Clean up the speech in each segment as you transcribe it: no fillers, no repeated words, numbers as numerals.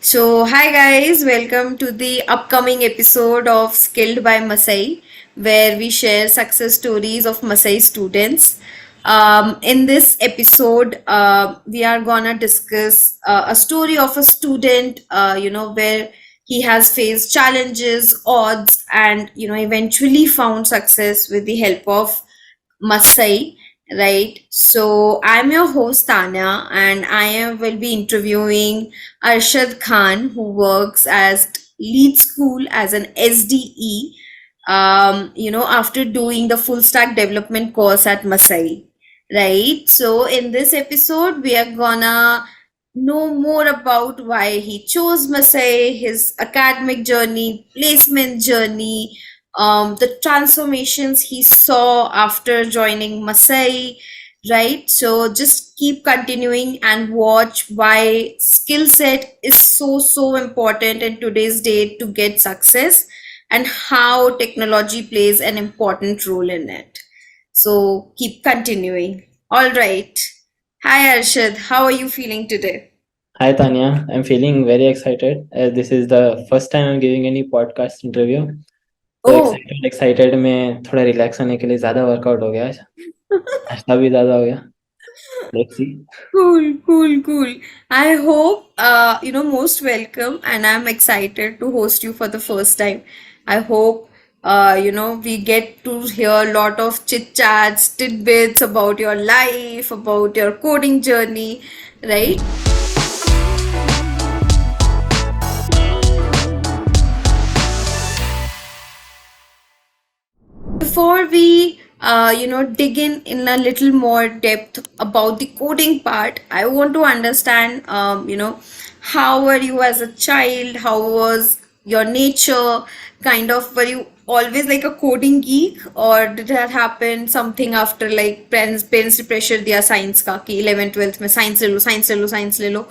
Hi guys, welcome to the upcoming episode of Skilled by Masai, where we share success stories of Masai students. In this episode, we are gonna discuss a story of a student, where he has faced challenges, odds, and eventually found success with the help of Masai, right? So I'm your host Tanya, and will be interviewing Arshad Khan, who works as lead school as an SDE. After doing the full stack development course at Masai, right? So in this episode, we are gonna know more about why he chose Masai, his academic journey, placement journey, the transformations he saw after joining Masai, right? So just keep continuing and watch why skill set is so important in today's day to get success and how technology plays an important role in it. So keep continuing. All right. Hi Arshad, how are you feeling today? Hi Tanya, I'm feeling very excited as this is the first time I'm giving any podcast interview. तो Oh, excited में थोड़ा relax होने के लिए ज्यादा workout हो गया आज। नाश्ता भी ज्यादा हो गया। Let's see. cool. I hope most welcome, and I'm excited to host you for the first time. I hope we get to hear a lot of chit chats, tidbits about your life, about your coding journey, right? Before we dig in a little more depth about the coding part, I want to understand how were you as a child, how was your nature, kind of, were you always like a coding geek, or did that happen something after, like parents ने pressure दिया science का कि 11th 12th में science ले लो,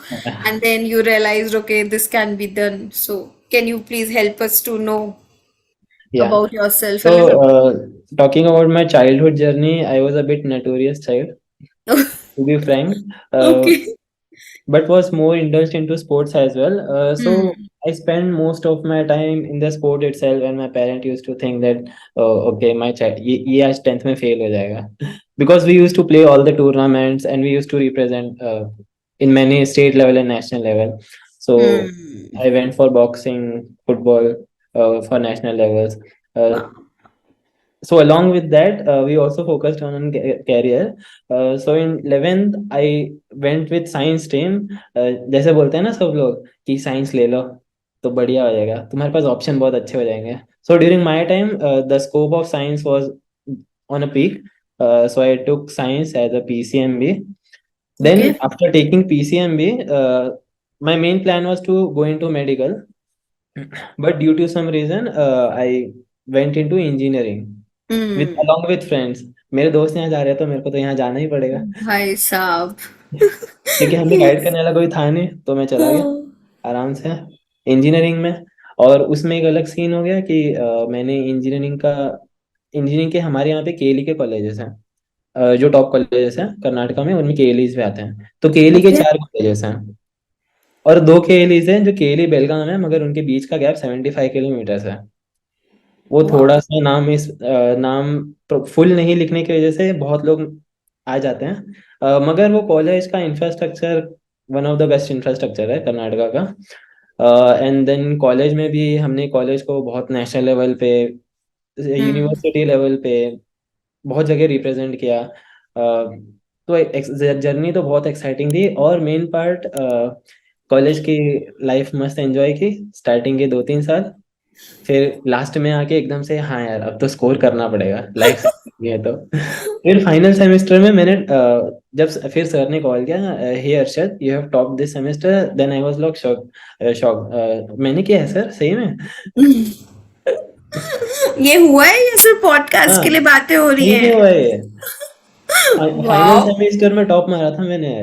and then you realized, okay, this can be done. So can you please help us to know Yeah. about yourself a So little? talking about my childhood journey, I was a bit notorious child, to be frank. Uh, Okay. but was more indulged into sports as well. So Hmm. I spent most of my time in the sport itself, and my parent used to think that, okay, my child, ये आज 10th में fail हो जाएगा, because we used to play all the tournaments and we used to represent in many state level and national level. So Hmm. I went for boxing, football for national levels. Uh, Wow. so along with that, we also focused on career. So in 11th I went with science stream. जैसे बोलते हैं ना सब लोग कि science ले लो तो बढ़िया हो जाएगा, तुम्हारे पास ऑप्शन बहुत अच्छे हो जाएंगे. So during my time, the scope of science was on a peak. So I took science as a PCMB. Then Okay. after taking PCMB, my main plan was to go into medical, but due to some reason, I went into engineering with Hmm. along with friends. मेरे दोस्त यहाँ जा रहे हैं तो मेरे को तो यहाँ जाना ही पड़ेगा, भाई साहब. क्योंकि हमें गाइड करने वाला कोई था नहीं, तो मैं चला गया Oh. आराम से इंजीनियरिंग में. और उसमें एक अलग सीन हो गया कि मैंने इंजीनियरिंग के हमारे यहाँ पे केली के कॉलेजेस हैं. जो टॉप कॉलेजेस हैं कर्नाटका में, उनमें केलीज भी आते हैं. तो केली के Okay. 4 कॉलेजेस हैं और 2 केलीज हैं जो केली बेलगाम है, मगर उनके बीच का गैप 75 किलोमीटर है. वो Wow. थोड़ा सा नाम फुल नहीं लिखने की वजह से बहुत लोग आ जाते हैं. मगर वो कॉलेज का infrastructure one of the best infrastructure है कर्नाटका का. एंड देन कॉलेज में भी हमने कॉलेज को बहुत नेशनल लेवल पे, Hmm. यूनिवर्सिटी लेवल पे बहुत जगह रिप्रेजेंट किया. तो जर्नी तो बहुत एक्साइटिंग थी, और मेन पार्ट कॉलेज की लाइफ मस्त एंजॉय की स्टार्टिंग के 2-3 साल. फिर लास्ट में आके एकदम से हाँ यार अब तो स्कोर करना पड़ेगा, लाइफ है तो. फिर फाइनल सेमेस्टर में मैंने फिर सर ने कॉल किया, hey Arshad you have top this semester. Then I was like shock. मैंने किया है सर सही में. ये हुआ है या सिर्फ पॉडकास्ट हाँ के लिए बातें हो रही सही में हैं? हुआ है ये. Final wow. सेमेस्टर में टॉप मारा था मैंने.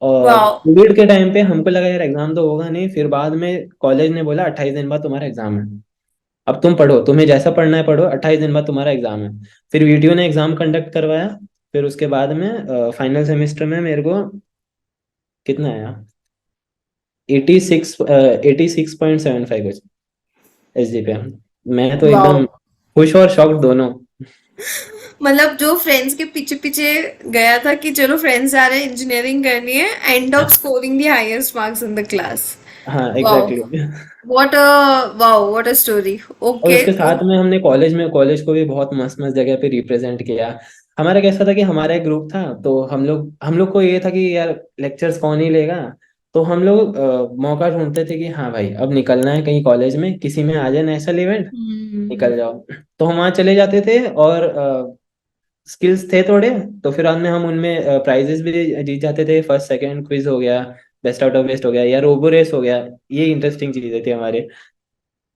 और वाओ. कोविड के टाइम पे हमको लगा यार एग्जाम तो होगा नहीं, फिर बाद में कॉलेज ने बोला 28 दिन बाद तुम्हारा एग्जाम है, अब तुम पढ़ो, तुम्हें जैसा पढ़ना है पढ़ो, 28 दिन बाद तुम्हारा एग्जाम है. फिर वीडियो ने एग्जाम कंडक्ट करवाया. फिर उसके बाद में फाइनल सेमेस्टर में मेरे को कितना आया, 86.75 कुछ SGPA। मैं तो एकदम वाओ। खुश और शॉक्ड दोनों। मतलब जो फ्रेंड्स के पीछे पीछे गया था कि चलो फ्रेंड्स आ रहे हैं इंजीनियरिंग करनी है, and up scoring the highest marks in the class. हाँ wow. Exactly. What a wow, what a story. और ओके, उसके कूल। साथ में हमने कॉलेज को भी बहुत मस्त मस्त जगह पे रिप्रेजेंट किया। हमारा कैसा था कि हमारा एक ग्रुप था, तो हम लोग को ये था कि यार लेक्चर्स कौन ही लेगा। तो हम लोग मौका ढूंढते थे कि हाँ भाई अब निकलना है कहीं कॉलेज में, किसी में आ जाए नेशनल इवेंट, हम्म। निकल जाओ। तो हम वहाँ चले जाते थे, और स्किल्स थे थोड़े, तो फिर बाद में हम उनमें प्राइजेस भी जीत जाते थे। फर्स्ट सेकंड क्विज हो गया, बेस्ट आउट ऑफ बेस्ट हो गया, या रोबो रेस हो गया। ये इंटरेस्टिंग चीजें थी हमारे।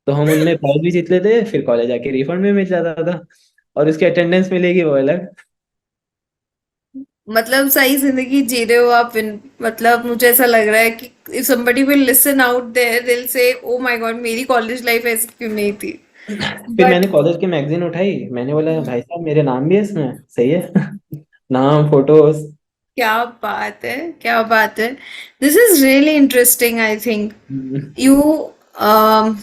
तो हम उनमें प्राइज भी जीत लेते, फिर कॉलेज आके रिफंड भी मिल जाता था, और उसकी अटेंडेंस मिलेगी वो अलग। मतलब सही जिंदगी जी रहे हो आप मतलब मुझे ऐसा लग रहा है कि if somebody will listen out there they'll say oh my god मेरी कॉलेज लाइफ ऐसी क्यों नहीं थी। फिर बट मैंने कॉलेज की मैगजीन उठाई, मैंने बोला भाई साहब मेरे नाम भी है इसमें, सही है। नाम, फोटोज। क्या बात है, क्या बात है। This is really interesting I think. you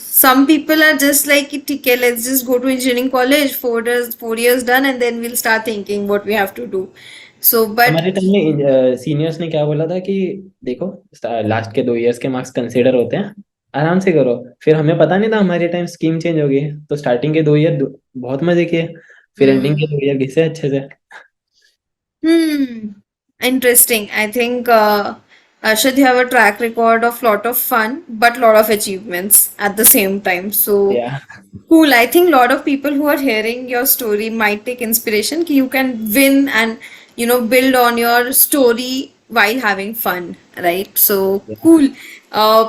some people are just like ठीक है, let's just go to engineering college, 4 years done and then we'll start thinking what we have to do. So but हमारे time में seniors ने क्या बोला था कि देखो लास्ट के 2 इयर्स के मार्क्स कंसिडर होते हैं, आराम से करो। फिर हमें पता नहीं था, हमारे टाइम स्कीम चेंज हो गई, तो स्टार्टिंग के 2 ईयर बहुत मजे किए, फिर एंडिंग के hmm. 2 ईयर घिसे अच्छे से। Hmm. Interesting. I think Arshad, you have a track record of lot of fun, but lot of achievements at the same time. So या cool. I think lot of people who are hearing your story might take inspiration कि you can win and build on your story while having fun, right? So cool.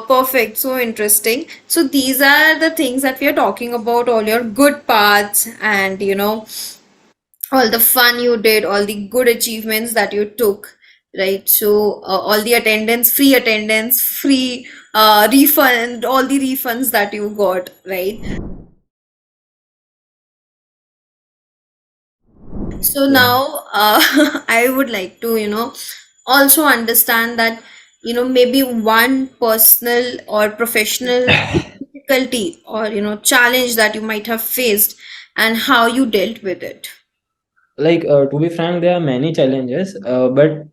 Perfect. So interesting. So these are the things that we are talking about, all your good parts and all the fun you did, all the good achievements that you took, right? So, all the attendance, free refund, all the refunds that you got, right? So या now, I would like to, also understand that, maybe one personal or professional difficulty or, challenge that you might have faced and how you dealt with it. like to be frank, there are many challenges, but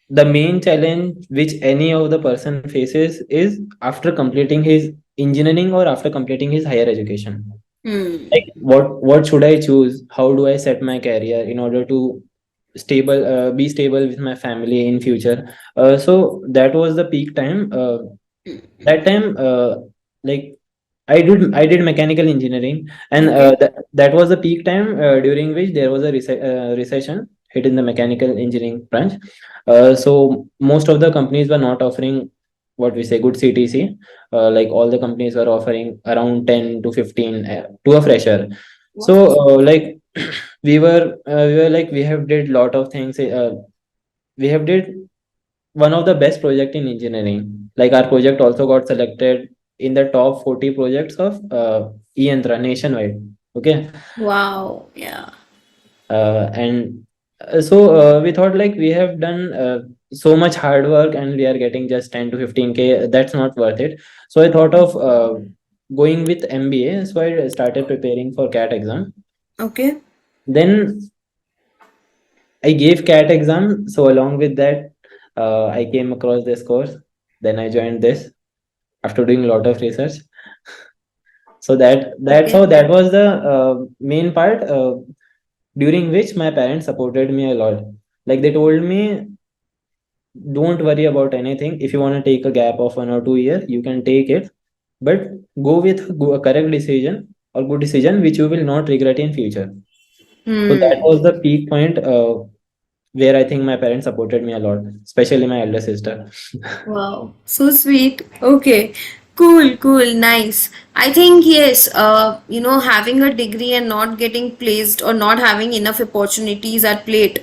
the main challenge which any of the person faces is after completing his engineering or after completing his higher education. Hmm. Like what should I choose? How do I set my career in order to be stable with my family in future? So that was the peak time. That time, like I did mechanical engineering, and Okay. that was the peak time during which there was a recession hit in the mechanical engineering branch. So most of the companies were not offering what we say good CTC. Like all the companies were offering around 10 to 15 to a fresher. So Wow. like we were like we have did lot of things. We have did one of the best project in engineering. Like our project also got selected in the top 40 projects of Yantra nationwide. Okay. Wow. Yeah. And so we thought like we have done so much hard work and we are getting just 10 to 15K. That's not worth it. So I thought of going with MBA. So I started preparing for CAT exam. Okay. Then I gave CAT exam. So along with that, I came across this course. Then I joined this after doing a lot of research. So that's Okay. how that was the main part during which my parents supported me a lot. Like they told me, don't worry about anything. If you want to take a gap of 1 or 2 years, you can take it, but go with a correct decision or good decision which you will not regret in future. So that Hmm. was the peak point where I think my parents supported me a lot, especially my elder sister. Wow. So sweet. Okay. Cool, cool, nice. I think yes, having a degree and not getting placed or not having enough opportunities at plate,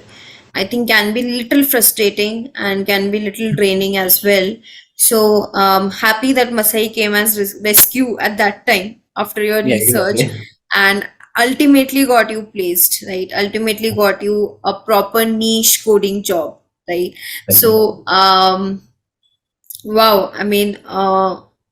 I think can be little frustrating and can be little draining as well. So happy that Masai came as rescue at that time after your Yeah, research exactly. and ultimately got you placed, right? Ultimately got you a proper niche coding job, right? Exactly. So Wow, I mean,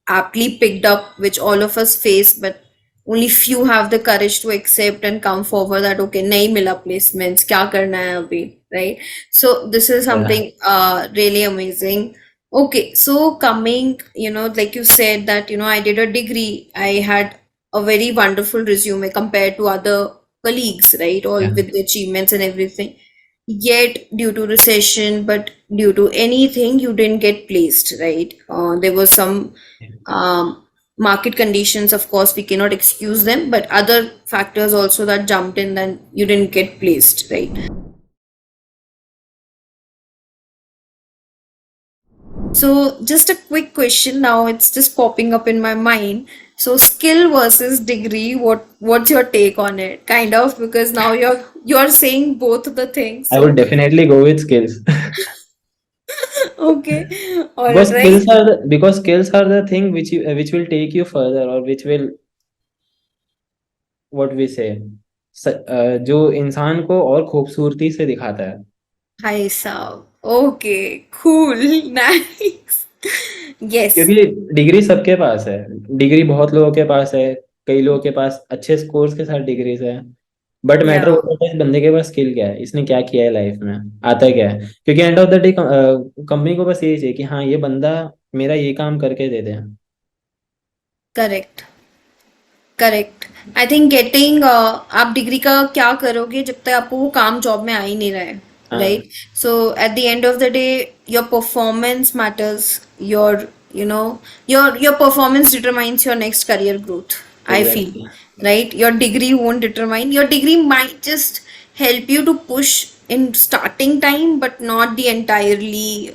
aptly picked up, which all of us face, but only few have the courage to accept and come forward that okay, nahi mila placements, kya karna hai abhi, right? So this is Yeah. something really amazing. Okay, so coming, like you said that I did a degree, I had a very wonderful resume compared to other colleagues, right? All Yeah. with the achievements and everything. Yet, due to recession, but due to anything, you didn't get placed, right? There was some market conditions, of course, we cannot excuse them, but other factors also that jumped in, then you didn't get placed, right? So, just a quick question now, it's just popping up in my mind. So, skill versus degree, what's your take on it? Kind of, because now you're saying both the things. I would So, definitely go with skills. okay, all because right. skills are the, because skills are the thing which will take you further, or which will, what we say, जो इंसान को और खूबसूरती से दिखाता है. Hi, Sav. Okay, cool, nice. Yes, क्योंकि degree सबके पास है. डिग्री बहुत लोगों के पास है. कई लोगों के पास अच्छे स्कोर्स के साथ डिग्रीज है. बट मैटर yeah, होता है इस बंदे के पास स्किल क्या है, इसने क्या किया है लाइफ में, आता है क्या है. क्योंकि end of the day company को बस यही चाहिए कि हाँ ये बंदा मेरा ये काम करके दे दे. correct. Correct. I think getting आप डिग्री का क्या करोगे जब तक आपको वो काम जॉब में आ ही नहीं रहा है, हाँ. Right? So at the end of the day your performance matters, your you know your performance determines your next career growth, I feel, exactly. right? Your degree won't determine. Your degree might just help you to push in starting time, but not the entirely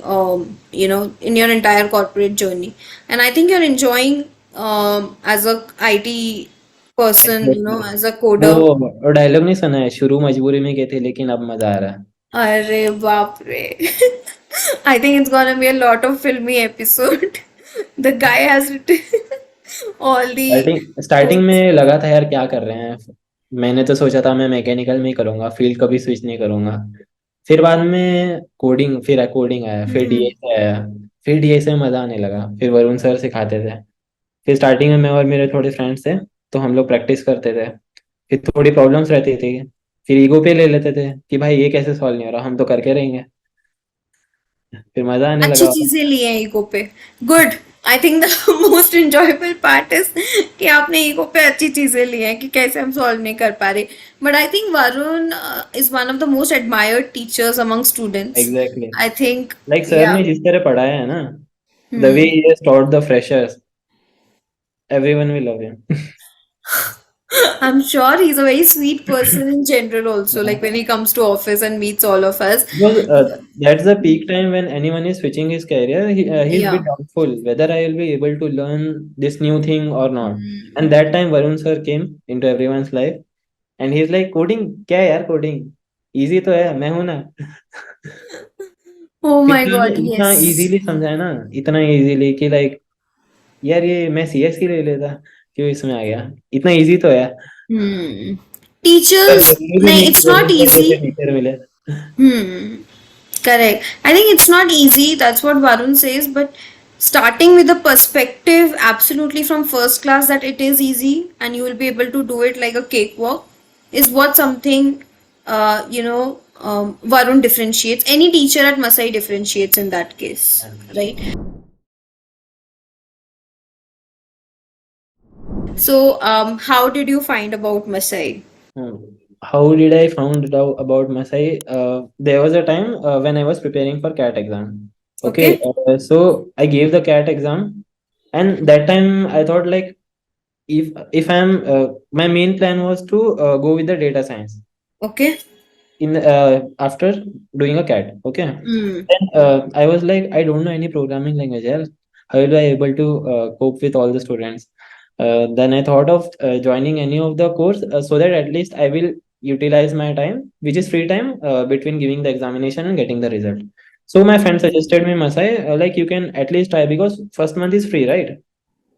in your entire corporate journey. And I think you're enjoying as a IT person, exactly. as a वो coder. वो dialogue नहीं सुना है, शुरू मजबूरी में गए थे लेकिन अब मजा आ रहा है. अरे बाप रे. I think it's gonna be a lot of filmy episode. The guy has written all the starting starting quotes. में लगा था यार क्या कर रहे हैं. मैंने तो सोचा था मैं मैकेनिकल में ही करूंगा, फील्ड कभी स्विच नहीं करूंगा. फिर बाद में कोडिंग, फिर कोडिंग आया, फिर Hmm. डीए से आया. फिर डीए से मजा आने लगा, फिर वरुण सर सिखाते थे. फिर स्टार्टिंग में मैं और मेरे थोड़े फ्रेंड्स थे, तो हम लोग प्रैक्टिस करते थे. फिर थोड़ी प्रॉब्लम्स रहती थी, फिर ईगो पे ले लेते थे कि भाई ये कैसे सॉल्व नहीं हो रहा, हम तो करके रहेंगे. फिर मजा आने अच्छी लगा. चीजें ली हैं ईगो पे. Good. I think the most enjoyable part is कि आपने ईगो पे अच्छी चीजें ली हैं कि कैसे हम सॉल्व नहीं कर पा रहे. But I think Varun is one of the most admired teachers among students. Exactly. I think. Like sir या. ने जिस तरह पढ़ाया है ना, the way he has taught the freshers, everyone will love him. I'm sure he's a very sweet person in general also, like when he comes to office and meets all of us. Because that's the peak time when anyone is switching his career. He's a bit Yeah. doubtful whether I will be able to learn this new thing or not. And that time Varun sir came into everyone's life, and he's like, coding क्या है यार, coding easy तो है, मैं हूं ना. Oh फिर my sir ने God, इतना yes. इजीली समझाया ना, इतना इजीली कि लाइक यार ये मैं सीएस ही ले लेता, क्यों इसमें आ गया, इतना इजी तो है. Hmm. सर Teachers, जरूरी भी नहीं, नहीं कि it's not वरुण सर जैसे easy. टीचर मिले. Hmm. Correct. I think it's not easy. That's what Varun says. But starting with the perspective, absolutely from first class, that it is easy and you will be able to do it like a cakewalk, is what something, Varun differentiates. Any teacher at Masai differentiates in that case, right? So, how did you find about Masai? Hmm. How did I found out about Masai? There was a time when I was preparing for CAT exam. Okay, Okay. so I gave the CAT exam, and that time I thought like if I'm my main plan was to go with the data science Okay. in after doing a CAT. Okay, Hmm. then I was like I don't know any programming language. Yeah. How will I able to cope with all the students? Then I thought of joining any of the course so that at least I will utilize my time, which is free time between giving the examination and getting the result. So my friend suggested me Masai, like you can at least try because first month is free, right?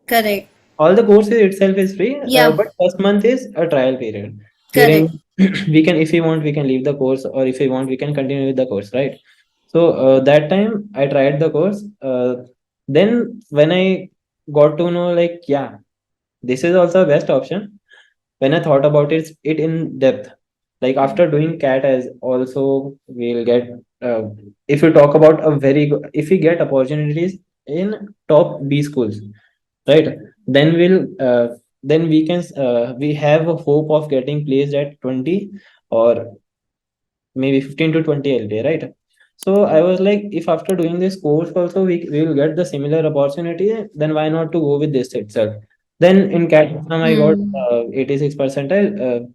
Correct. All the courses itself is free, Yeah. but first month is a trial period wherein Correct. we can, if we want, we can leave the course, or if we want, we can continue with the course, right? So that time I tried the course. Then when I got to know, like, yeah, this is also a best option. When I thought about it in depth, like after doing cat as also we'll get, uh, if you talk about a very good, if we get opportunities in top B schools, right? Then then we have a hope of getting placed at 20 or maybe 15 to 20 LPA, right? So I was like, if after doing this course also we will get the similar opportunity, then why not to go with this itself? Then in CAT exam I got Hmm. 86 percentile.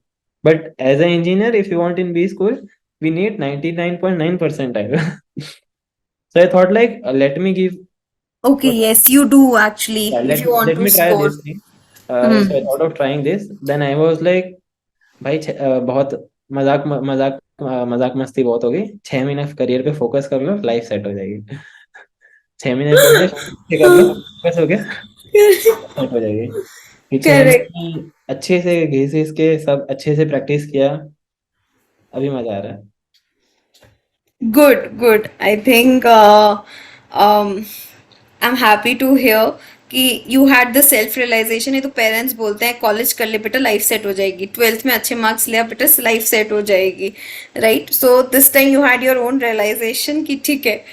But as an engineer, if you want in B school, we need 99.9 percentile. So I thought like, let me give Okay, what yes, you do actually, yeah, if you want let to me try score. this thing. Hmm. So I thought of trying this. Then I was like, भाई बहुत मजाक मस्ती बहुत हो गई, 6 महीने career पे focus कर लो, लाइफ सेट हो जाएगी। 6 महीने पढ़ लिया, कर लो, फोकस हो गया, सेट हो जाएगी। फिर 6 महीने Correct. में अच्छे से घिस घिस के सब अच्छे से प्रैक्टिस किया, अभी मजा आ रहा है। Good, good. I think um, I'm happy to hear कि you had the self realization. ये तो पेरेंट्स बोलते हैं कॉलेज कर ले बेटा लाइफ सेट हो जाएगी, ट्वेल्थ में अच्छे मार्क्स लिया बेटा लाइफ सेट हो जाएगी, right? So this time you had your own realization कि ठीक है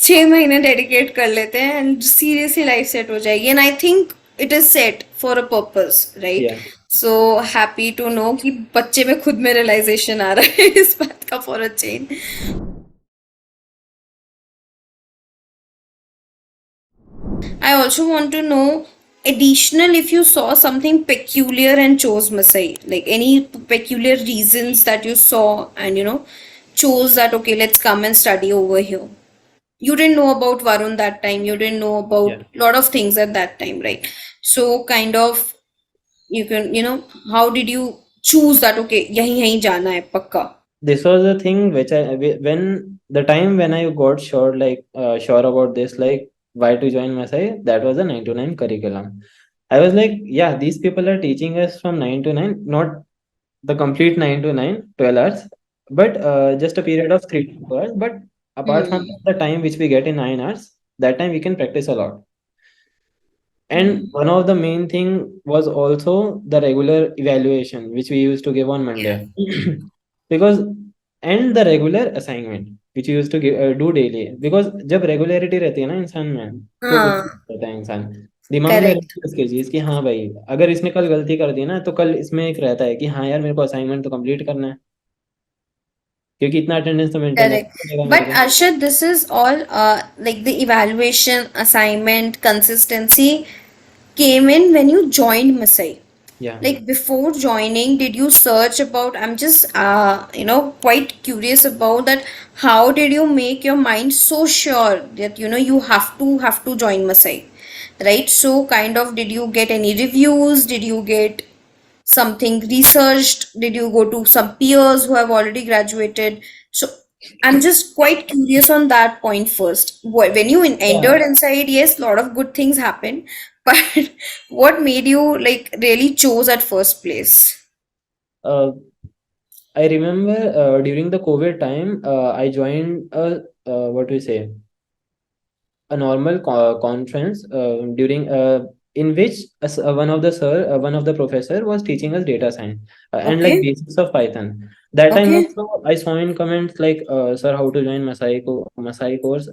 6 महीने डेडिकेट कर लेते हैं एंड सीरियसली लाइफ सेट हो जाएगी, and I think it is set for a purpose, right? या सो हैप्पी टू नो कि बच्चे में खुद में रियलाइजेशन आ रहा है इस बात का for a change. I also want to know additional if you saw something peculiar and chose Masai, like any peculiar reasons that you saw and chose that okay, let's come and study over here. You didn't know about Varun that time, you didn't know about या lot of things at that time, right? So kind of you can, how did you choose that okay, yahi yahi jana hai pakka? this was the thing which when the time when I got sure, like sure about this, like why to join Masai, that was a 9 to 9 curriculum. I was like, yeah, these people are teaching us from 9 to 9, not the complete 9 to 9, 12 hours, but just a period of 3 to 4 hours. But apart from Hmm. the time which we get in 9 hours, that time we can practice a lot. And Hmm. one of the main thing was also the regular evaluation, which we used to give on Monday. Because and the regular assignment, which we used to do daily. Because जब regularity रहती है ना इंसान में, तो कुछ हाँ, नहीं रहता है इंसान दिमाग में correct, रहती है उसकी चीज कि हाँ भाई, अगर इसने कल गलती कर दी ना, तो कल इसमें एक रहता है कि हाँ यार मेरे को असाइनमेंट तो कंप्लीट करना है, क्योंकि इतना अटेंडेंस तो मेंटेन correct. करेगा मेरे But को। Arshad, this is all like the evaluation, assignment, consistency came in when you joined Masai. या Like before joining, did you search about? I'm just quite curious about that. How did you make your mind so sure that you have to join Masai, right? So kind of, did you get any reviews? Did you get something researched? Did you go to some peers who have already graduated? So I'm just quite curious on that point first. When you या entered inside, yes, a lot of good things happened, but what made you like really chose at first place? I remember during the COVID time, I joined a what do you say, a normal conference during in which one of the professor was teaching us data science and like Okay, basics of Python. That time okay, also I saw in comments like, sir, how to join Masai course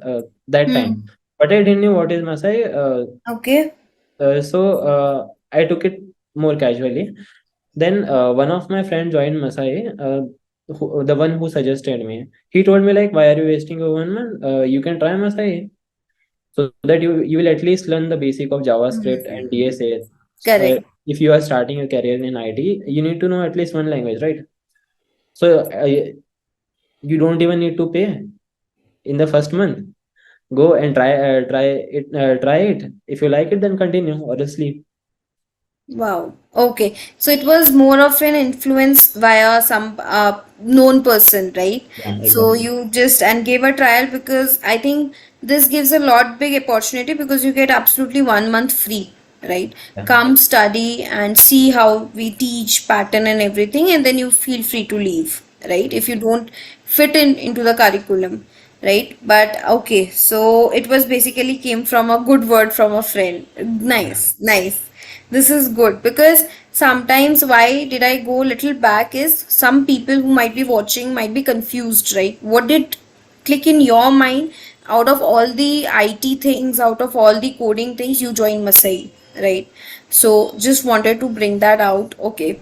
that hmm, time, but I didn't know what is Masai. okay, So I took it more casually. Then one of my friend joined Masai, the one who suggested me. He told me like, why are you wasting your 1 month? You can try Masai, so that you will at least learn the basic of JavaScript and DSA. correct. If you are starting a career in IT, you need to know at least one language, right? So you don't even need to pay in the first month. Go and try it. If you like it, then continue or else leave. Wow. Okay. So it was more of an influence via some known person, right? Yeah, So exactly. you just and gave a trial because I think this gives a lot big opportunity because you get absolutely 1 month free, right? Yeah. Come study and see how we teach pattern and everything, and then you feel free to leave, right? If you don't fit in into the curriculum. right? But okay, so it was basically came from a good word from a friend. Nice, nice. This is good because sometimes why did I go little back is some people who might be watching might be confused, right? What did click in your mind out of all the IT things, out of all the coding things, you joined Masai, right? So just wanted to bring that out. Okay.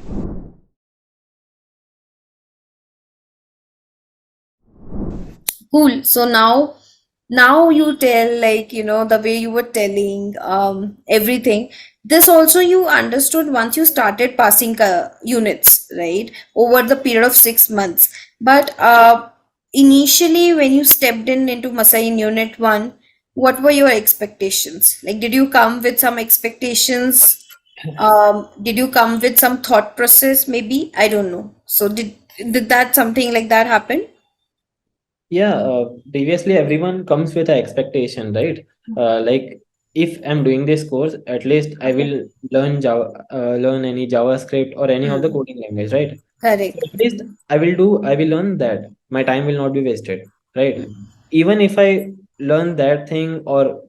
Cool. So now you tell like, the way you were telling everything. This also you understood once you started passing units, right? Over the period of 6 months. But initially when you stepped in into Masai in unit one, what were your expectations? Like, did you come with some expectations? Did you come with some thought process? Maybe I don't know. So did that something like that happen? Yeah, previously everyone comes with an expectation, right? Like if I'm doing this course, at least I Okay. will learn Java, learn any JavaScript or any of the Hmm. coding language, right? So Correct. at least I will learn that. My time will not be wasted, right? Even if I learn that thing, or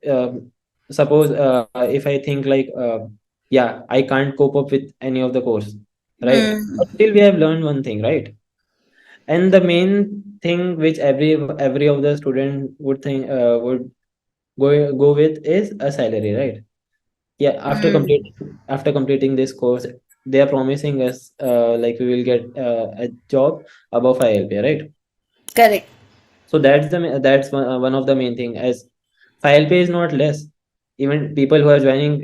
suppose if I think like, yeah, I can't cope up with any of the course, right? Hmm. But still we have learned one thing, right? And the main thing which every of the student would think, would go with is a salary, right? Yeah, Hmm. after completing this course, they are promising us, like we will get a job above 5 LPA, right? Correct. So that's one of the main thing, as 5 LPA is not less. Even people who are joining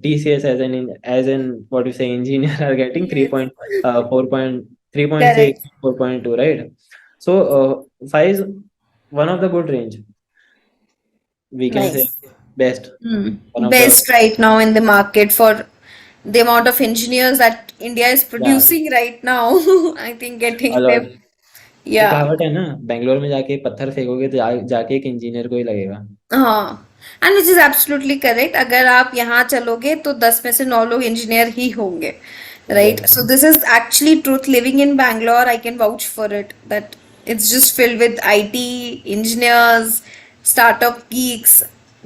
TCS as in what you say engineer are getting 3 Yes. point 4 point 3.6, Correct. 4.2, right? So 5 is one of the good range, we can say, Nice. best, Hmm. one of the, Best right now in the market for the amount of engineers that India is yeah, producing right now. I think a getting lot. them. वो Yeah. कहावत है ना, बेंगलोर में जाके पत्थर फेंकोगे तो जाके एक इंजीनियर को ही लगेगा. हाँ, and which is absolutely correct. अगर आप यहाँ चलोगे तो 10 में से 9 लोग इंजीनियर ही होंगे, right? Exactly. So this is actually truth. Living in Bangalore I can vouch for it that it's just filled with IT engineers, startup geeks,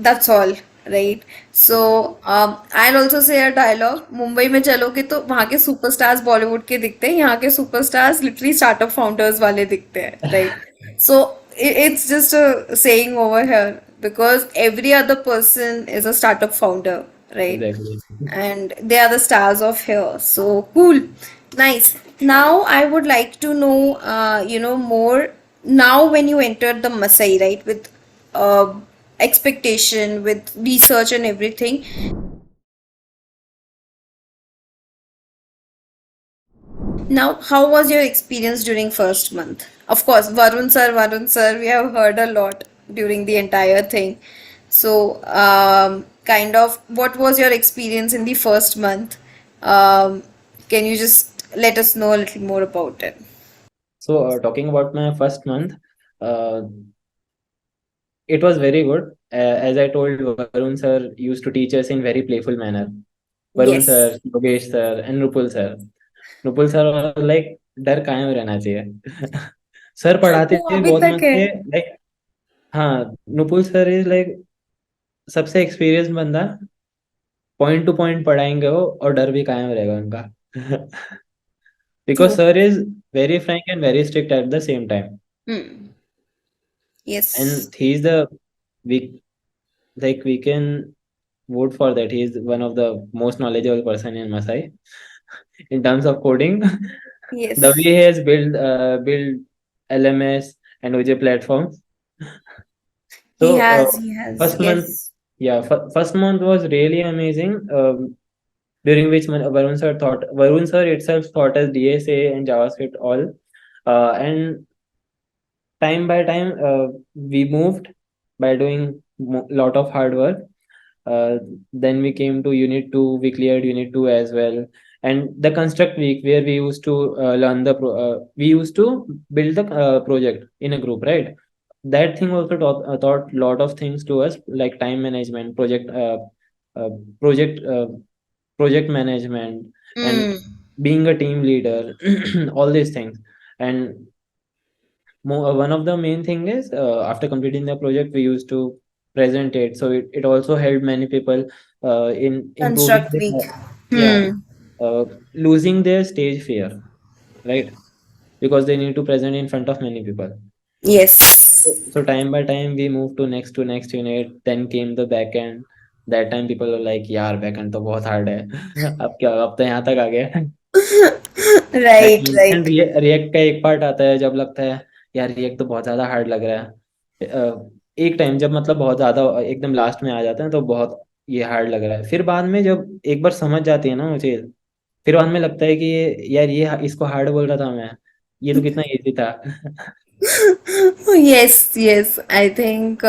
that's all, right? So I'll also say a dialogue। Mumbai में चलोगे तो वहाँ के superstars Bollywood के दिखते हैं, यहाँ के सुपरस्टार्स लिटरली स्टार्टअप फाउंडर्स वाले दिखते हैं, right? So it's just a saying over here because every other person is a startup founder, right? Exactly. And they are the stars of here. So cool, nice. Now I would like to know, more. Now when you entered the Masai, right, with expectation, with research and everything. Now, how was your experience during first month? Of course, Varun sir, we have heard a lot during the entire thing. So, kind of, what was your experience in the first month? Can you just let us know a little more about it? So talking about my first month, uh, it was very good. As I told, Varun sir used to teach us in very playful manner. Varun Yes. sir, Yogesh sir, and Nupul sir. Nupul sir was like, डर कायम रहना चाहिए. Sir पढ़ाते वो थे अभी बहुत तक मस्त है। थे. लाइक, हाँ, नुपुल सर इज लाइक सबसे एक्सपीरियंस बंदा. पॉइंट टू पॉइंट पढ़ाएंगे वो, और डर भी कायम रहेगा उनका. Because True. Sir is very Frank and very strict at the same time. Hmm. Yes. And he is the, we like we can vote for that. He is one of the most knowledgeable person in Masai in terms of coding. The way Yes. he has built LMS and OJ platforms. So He has. He has. first month, Yes. yeah, first month was really amazing. During which Varun sir itself taught us DSA and JavaScript all, and time by time we moved by doing lot of hard work. uh, then we came to unit 2, we cleared unit 2 as well. And the construct week, where we used to we used to build the project in a group, right? That thing also taught lot of things to us, like time management, uh, project project management, and Hmm. being a team leader, all these things. And one of the main thing is after completing the project we used to present it, so it also helped many people in improving Construct week. their, yeah, Hmm. uh, losing their stage fear, right? Because they need to present in front of many people. Yes. So time by time we moved to next unit, then came the back end. That time people were like यार back end तो बहुत hard है अब क्या, अब तो यहाँ तक आ गए। Right, and right. रिएक्ट का एक पार्ट आता है जब लगता है यार रिएक्ट तो बहुत ज्यादा हार्ड लग रहा है। एक टाइम जब मतलब बहुत ज्यादा एकदम लास्ट में आ जाते हैं तो बहुत ये हार्ड लग रहा है, फिर बाद में जब एक बार समझ जाती है ना वो चीज, फिर बाद में लगता है कि ये यार ये इसको हार्ड बोल रहा था मैं, ये तो कितना इजी था। यस यस आई थिंक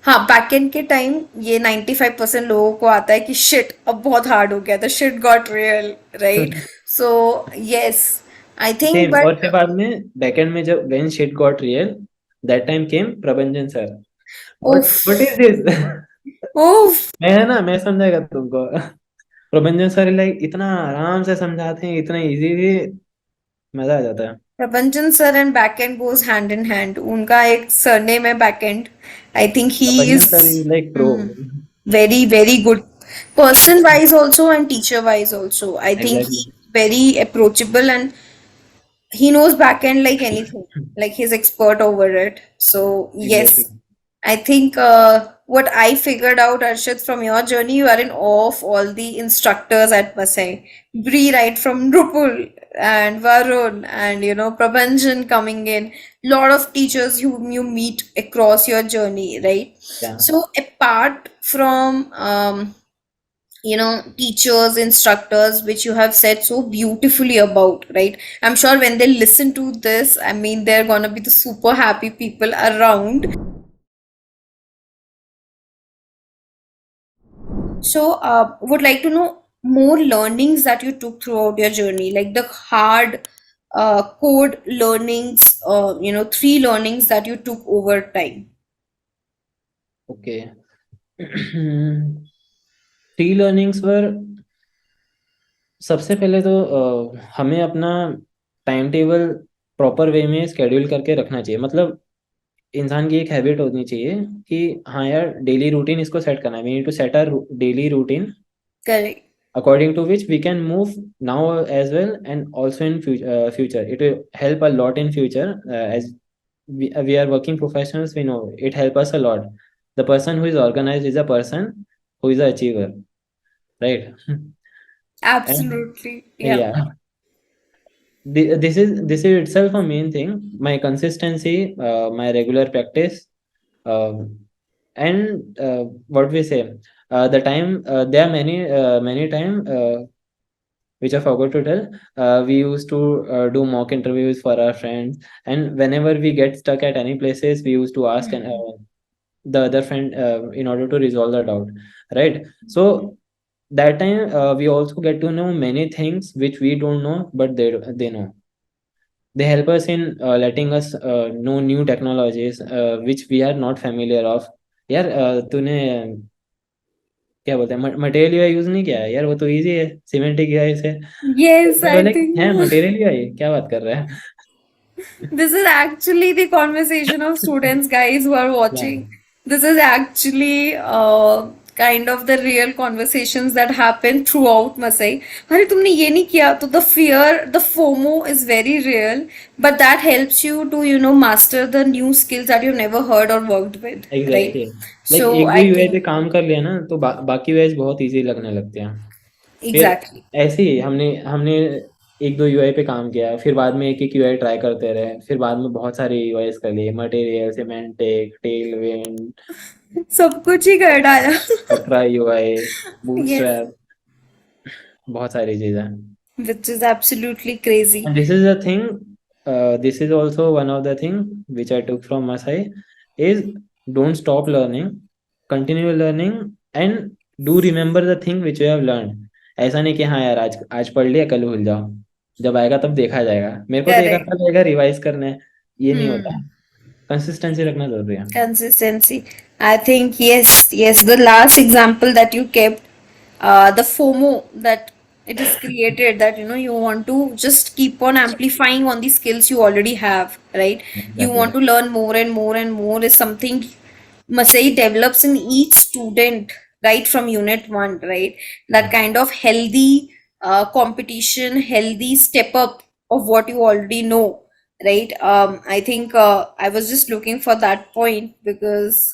हाँ बैकएंड के टाइम ये 95% लोगों को आता है कि शिट अब बहुत हार्ड हो गया था, shit got real, right? So yes I think same, और बट फिर बाद में बैकएंड में जब when shit got real, that time came Prabanjan sir. उफ व्हाट इज दिस? उफ मैं है ना, मैं समझाएगा तुमको। प्रबंजन सर लाइक इतना आराम से समझाते हैं, इतना इजी भी, मजा आ जाता है। Prapanchan sir and backend goes hand in hand, उनका एक सरनेम है backend, I think he Prabanjan is sir is like pro. very very good person wise also and teacher wise also. I think exactly. he very approachable and he knows backend like anything, like he's expert over it. So exactly. yes, I think what I figured out, Arshad, from your journey, you are in awe of all the instructors at Masai. Bree, right from Rupul and Varun and Prabhanjan coming in. Lot of teachers whom you meet across your journey, right? या So apart from teachers, instructors, which you have said so beautifully about, right? I'm sure when they listen to this, I mean, they're gonna be the super happy people around. So, would like to know more learnings that you took throughout your journey, like the hard code learnings, 3 learnings that you took over time. Okay. Three learnings were, सबसे पहले तो हमें अपना time table proper way में schedule करके रखना चाहिए। मतलब इंसान की एक हैबिट होनी चाहिए कि हाँ यार डेली रूटीन इसको सेट करना है, we need to set our daily routine Correct. according to which we can move now as well and also in future. It will help a lot in future, as we are working professionals, we know it help us a lot. The person who is organized is a person who is an achiever, right? And Absolutely. Yeah. yeah, this is itself a main thing. My consistency, my regular practice, um, and what we say, the time, there are many time which I forgot to tell. We used to do mock interviews for our friends, and whenever we get stuck at any places, we used to ask and the other friend in order to resolve the doubt, right? So that time we also get to know many things which we don't know, but they know. They help us in letting us know new technologies which we are not familiar of. यार तूने क्या बोलते हैं material UI use नहीं किया है यार, वो तो इजी है सिमेंटिक यूआई से। Yes, मैं I बोले think हैं मटेरियल यूआई क्या बात कर रहा है। this is actually the conversation of students, guys, who are या watching. This is actually kind of the real conversations that happen throughout Masai. अरे तुमने ये नहीं किया तो the fear, the FOMO is very real, but that helps you to master the new skills that you've never heard or worked with, right? Exactly. Like So एक दो I UI पे think काम कर लिया ना तो बाकी यूआई बहुत इजी लगने लगते हैं। फिर exactly. ऐसे ही हमने हमने एक दो यूआई पे काम किया, फिर बाद में एक एक यूआई ट्राई करते रहे, फिर बाद में बहुत सारे यूआई कर लिए, मटेरियल, सिमेंटिक, टेलविंड, सब कुछ ही कर डाला. अल्ट्रा यूआई, Yes, बूटस्ट्रैप, बहुत सारी चीजें। which is absolutely crazy. And this is the thing, this is also one of the thing which I took from Masai is don't stop learning, continue learning and do remember the thing which you have learned. ऐसा नहीं कि हाँ यार आज आज पढ़ लिया कल भूल जाओ, जब आएगा तब देखा जाएगा, मेरे को तो एक Correct. हफ्ता लगेगा रिवाइज करने, ये नहीं होता। Hmm. कंसिस्टेंसी रखना जरूरी है। Consistency. I think yes, yes. The last example that you kept, the FOMO that it is created that you want to just keep on amplifying on the skills you already have, right? You Exactly. want to learn more and more and more is something Masai develops in each student right from unit 1, right? That kind of healthy competition, healthy step up of what you already know, right? I think I was just looking for that point because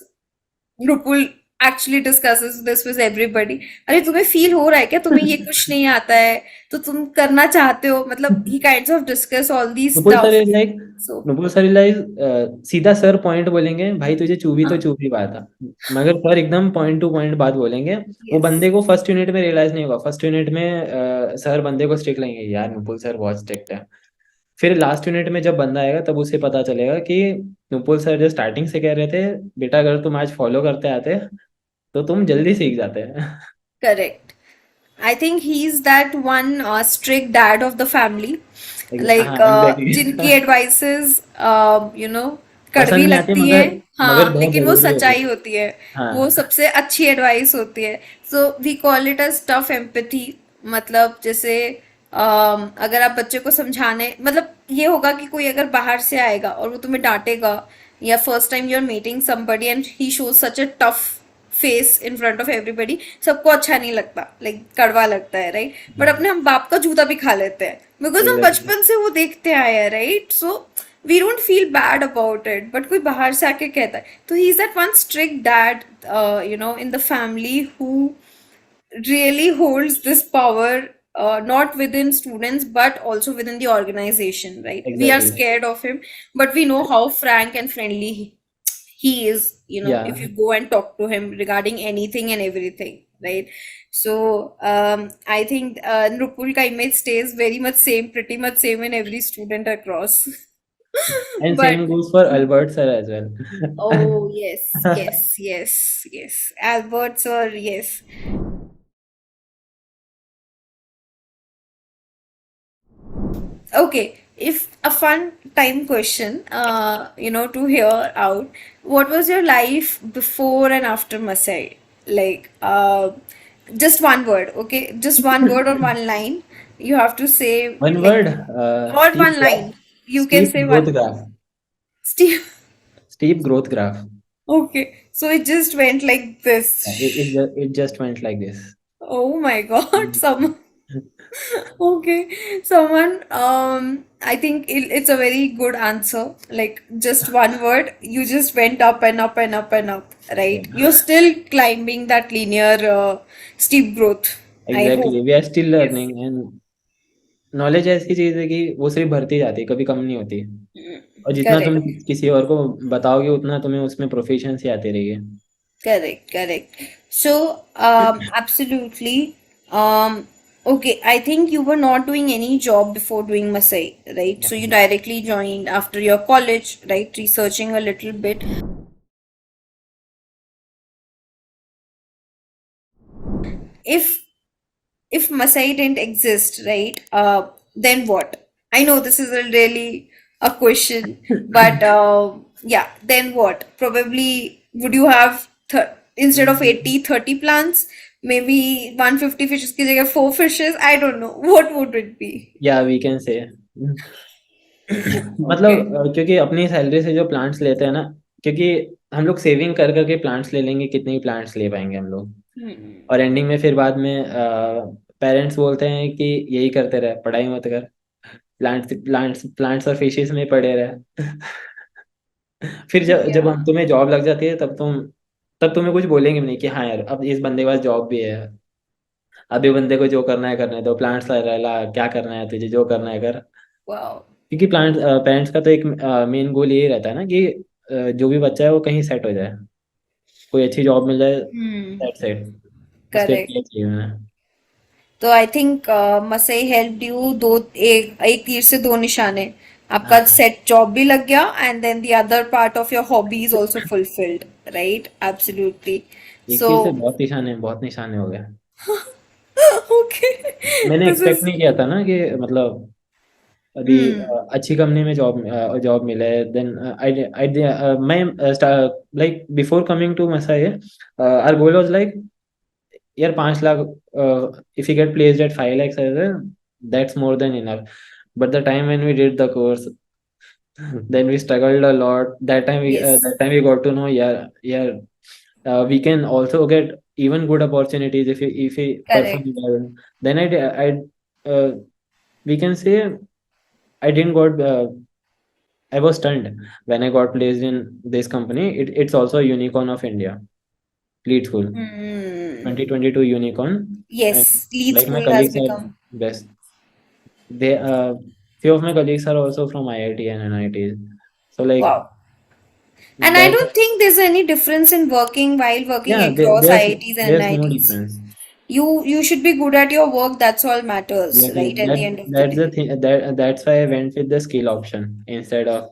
Nupul actually discusses this with everybody. अरे तुम्हें feel हो रहा है क्या, तुम्हें ये कुछ नहीं आता है तो तुम करना चाहते हो, मतलब he kinds of discuss all these Nupur sir stuff. Is like So Nupur sir is like सीधा सर पॉइंट बोलेंगे, भाई तुझे चुभी तो हाँ, चुभी बात है, मगर सर एकदम पॉइंट टू पॉइंट बात बोलेंगे। वो yes, बंदे को फर्स्ट यूनिट में रियलाइज नहीं होगा, फर्स्ट यूनिट में सर बंदे को स्ट्रिक्ट लेंगे, यार नुपुर सर बहुत स्ट्रिक्ट है। फिर लास्ट यूनिट में जब बंदा आएगा तब उसे पता चलेगा कि नुपुर सर जो स्टार्टिंग से कह रहे थे, बेटा अगर तुम आज फॉलो करते आते तो तुम जल्दी सीख जाते हैं। correct. I think he's that one strict dad of the family. हाँ Like एग्जैक्टली। जिनकी advices पसंद कड़वी नहीं आती लगती है, मगर मगर हाँ, बहुत लेकिन वो जरूरी होती सच्चाई है। होती है, वो हाँ सबसे अच्छी एडवाइस होती है. So we call it as tough empathy. मतलब जैसे अगर आप बच्चे को समझाने, मतलब ये होगा कि कोई अगर बाहर से आएगा और वो तुम्हें डांटेगा, या first time you are meeting somebody and he shows such a tough face in front of everybody, सबको अच्छा नहीं लगता, लाइक कड़वा लगता है, राइट? बट अपने हम बाप का जूता भी खा लेते हैं बिकॉज हम एग्जैक्टली। बचपन से वो देखते आए हैं, right? So we don't feel bad about it, but कोई बाहर से आके कहता है तो he is that one strict dad in the family who really holds this power, not within students but also within the organization, right? We are exactly. scared of him, but we know how frank and friendly he is, या if you go and talk to him regarding anything and everything, right? So I think Nrupul ka image stays very much same, pretty much same in every student across. And But same goes for Albert sir as oh yes, well. yes, yes, yes, Albert sir, yes. Okay, if a fun time question, to hear out, what was your life before and after Masai? Like, just one word, okay? Just one word or one line. You have to say, one like, word, or steep one graph, line. You can steep say growth one. Graph, Steve. Steep growth graph. Okay, so it just went like this. It just went like this. Oh my God, some. Okay, someone, I think it's a very good answer. Like just one word, you just went up and up and up and up, right? You're still climbing that linear, steep growth. I exactly, hope. We are still Yes. Learning and knowledge ऐसी चीज है कि वो सिर्फ बढ़ती जाती है, कभी कम नहीं होती। और जितना तुम Correct. किसी और को बताओगे उतना तुम्हें उसमें प्रोफिशिएंसी आती रहेगी। Correct. Correct. So, absolutely. Okay, I think you were not doing any job before doing Masai, right? So you directly joined after your college, right? Researching a little bit. If Masai didn't exist, right? Then what? I know this is a really a question, but yeah, then what? Probably would you have instead of 80, 30 plants, maybe 150 fishes की जगह 4 fishes? I don't know. What would it be? या we can say Okay. मतलब क्योंकि अपनी salary से जो plants लेते हैं ना, क्योंकि हम लोग सेविंग कर करके प्लांट्स ले लेंगे, कितने ही प्लांट्स ले पाएंगे हम लोग। Hmm. और एंडिंग में फिर बाद में पेरेंट्स बोलते हैं कि यही करते रहे, पढ़ाई मत कर, प्लांट्स प्लांट्स प्लांट्स और फिशेस में पड़े रहे। फिर जब जब हम Yeah. तुम्हें जॉब लग जाती है तब तुम्हें कुछ बोलेंगे भी नहीं कि हाँ यार अब इस बंदे के पास जॉब भी है, अभी बंदे को जो करना है करने दो, प्लांट्स ला ला, क्या करना है तुझे, जो करना है कर। Wow. क्योंकि पेरेंट्स का तो एक मेन गोल यही रहता है ना कि जो भी बच्चा है वो कहीं सेट हो जाए, कोई अच्छी जॉब मिल जाए, Hmm. दैट्स इट, उसके Correct. लिए चाहिए उन्हें। तो आई थिंक मसई हेल्प यू, दो एक एक तीर से दो निशाने. आपका हाँ सेट जॉब भी लग गया and then the other part of your hobby is also fulfilled, right? Absolutely. एक सो तीर से बहुत निशाने हो गए। ओके, मैंने दिस एक्सपेक्ट इज. नहीं किया था ना कि मतलब अभी हम्म. अच्छी कंपनी में जॉब मिले, देन आई मैं like before coming to Masai our goal was like यार 5 lakh, if you get placed at 5 lakhs as well, that's more than enough. But the time when we did the course, then we struggled a lot. Yes, That time we got to know, yeah, yeah, we can also get even good opportunities if we perform correct. well. Then we can say I didn't got I was stunned when I got placed in this company. It's also a unicorn of India, Lead School, Hmm. 2022 unicorn, and Yes, lead like my school has colleagues are become. best. They Few of my colleagues are also from IIT and NIT. So like Wow. And I that, don't think there's any difference in working while working yeah, across IITs and there's no NITs. difference. You should be good at your work, that's all matters, Exactly. right? At the end of the That's day. the thing. That's why I went with the skill option instead of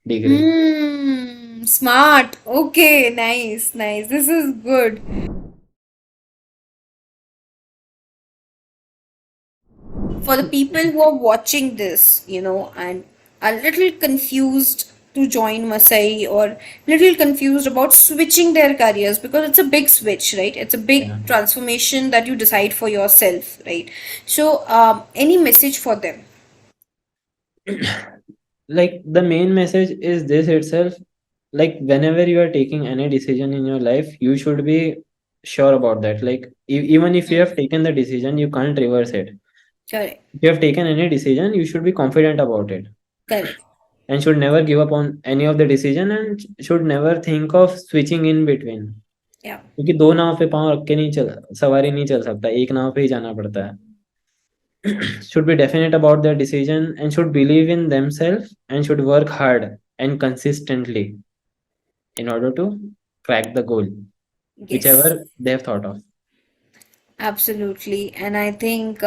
degree. Hmm, smart. Okay, nice, nice. This is good. For the people who are watching this, and are little confused to join Masai or little confused about switching their careers because it's a big switch, right? It's a big Yeah. transformation that you decide for yourself, right? So, any message for them? Like the main message is this itself. Like whenever you are taking any decision in your life, you should be sure about that. Like even if you have taken the decision, you can't reverse it. Correct, If you have taken any decision, you should be confident about it correct. and should never give up on any of the decision and should never think of switching in between. Yeah. क्योंकि दो नाव पे पांव रख के नहीं चल सवारी नहीं चल सकता, एक नाव पे ही जाना पड़ता है. Should be definite about their decision and should believe in themselves and should work hard and consistently in order to crack the goal, Yes. whichever they have thought of. Absolutely. And I think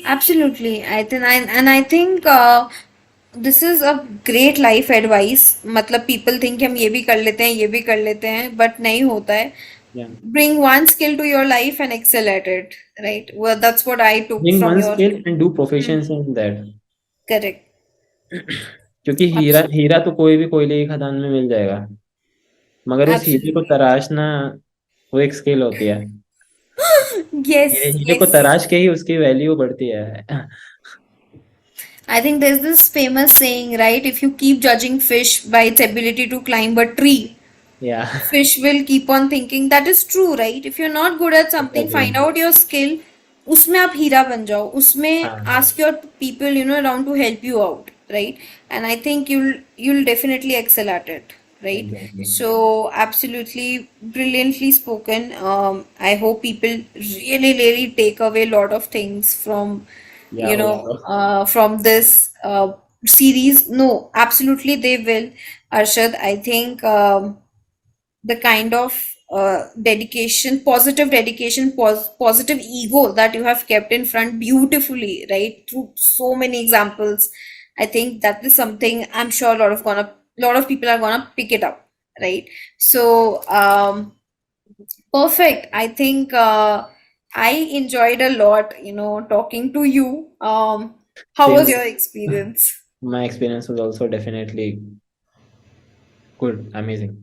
absolutely. I think this is a great life advice. मतलब people think कि हम ये भी कर लेते हैं, ये भी कर लेते हैं, but नहीं होता है. Yeah. Bring one skill to your life and excel at it, right? Well, that's what I took Bring from one your. skill and do Hmm, proficiency in that. correct. क्योंकि हीरा Absolutely. हीरा तो कोई भी कोयले की खदान में मिल जाएगा, मगर उस हीरे को Absolutely. तराशना वो एक स्किल होती है. हीरे Yes, हीरे को yes. तराश के ही उसकी वैल्यू बढ़ती है. I think there's this famous saying, right? If you keep judging fish by its ability to climb a tree, Yeah. fish will keep on thinking. That is true, right? If you're not good at something, Exactly. find out your skill. उसमें आप हीरा बन जाओ. उसमें हाँ. ask your people, around to help you out, right? And I think you'll definitely excel at it, right? Exactly. So absolutely brilliantly spoken. I hope people really, really take away a lot of things from, Yeah, hope so. from this series. No, absolutely they will. Arshad, I think. The kind of dedication, positive ego that you have kept in front beautifully, right? Through so many examples. I think that is something I'm sure lot of people are gonna pick it up, right? So, perfect. I think I enjoyed a lot, talking to you. How Same. was your experience? My experience was also definitely good, amazing.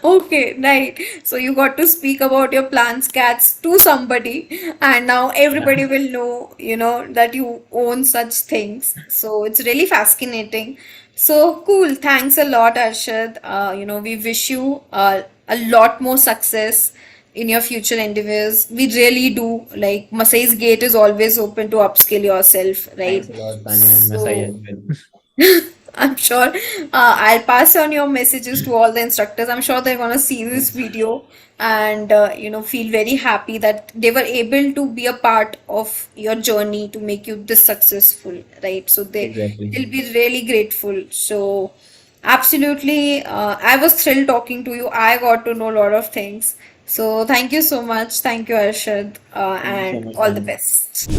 Okay, right. So you got to speak about your plants, cats to somebody, and now Yeah, everybody will know, that you own such things. So it's really fascinating. So cool. Thanks a lot, Arshad. We wish you a lot more success in your future endeavors. We really do. Like Masai's gate is always open to upskill yourself, thanks right? a lot, Tanya and Masai as So well. I'm sure I'll pass on your messages to all the instructors. I'm sure they're gonna see this Thanks. video and feel very happy that they were able to be a part of your journey to make you this successful, right? So Exactly. they'll be really grateful. So absolutely, I was thrilled talking to you. I got to know a lot of things. So thank you so much. Thank you, Arshad, Thank you so and much, all the Tanya. best.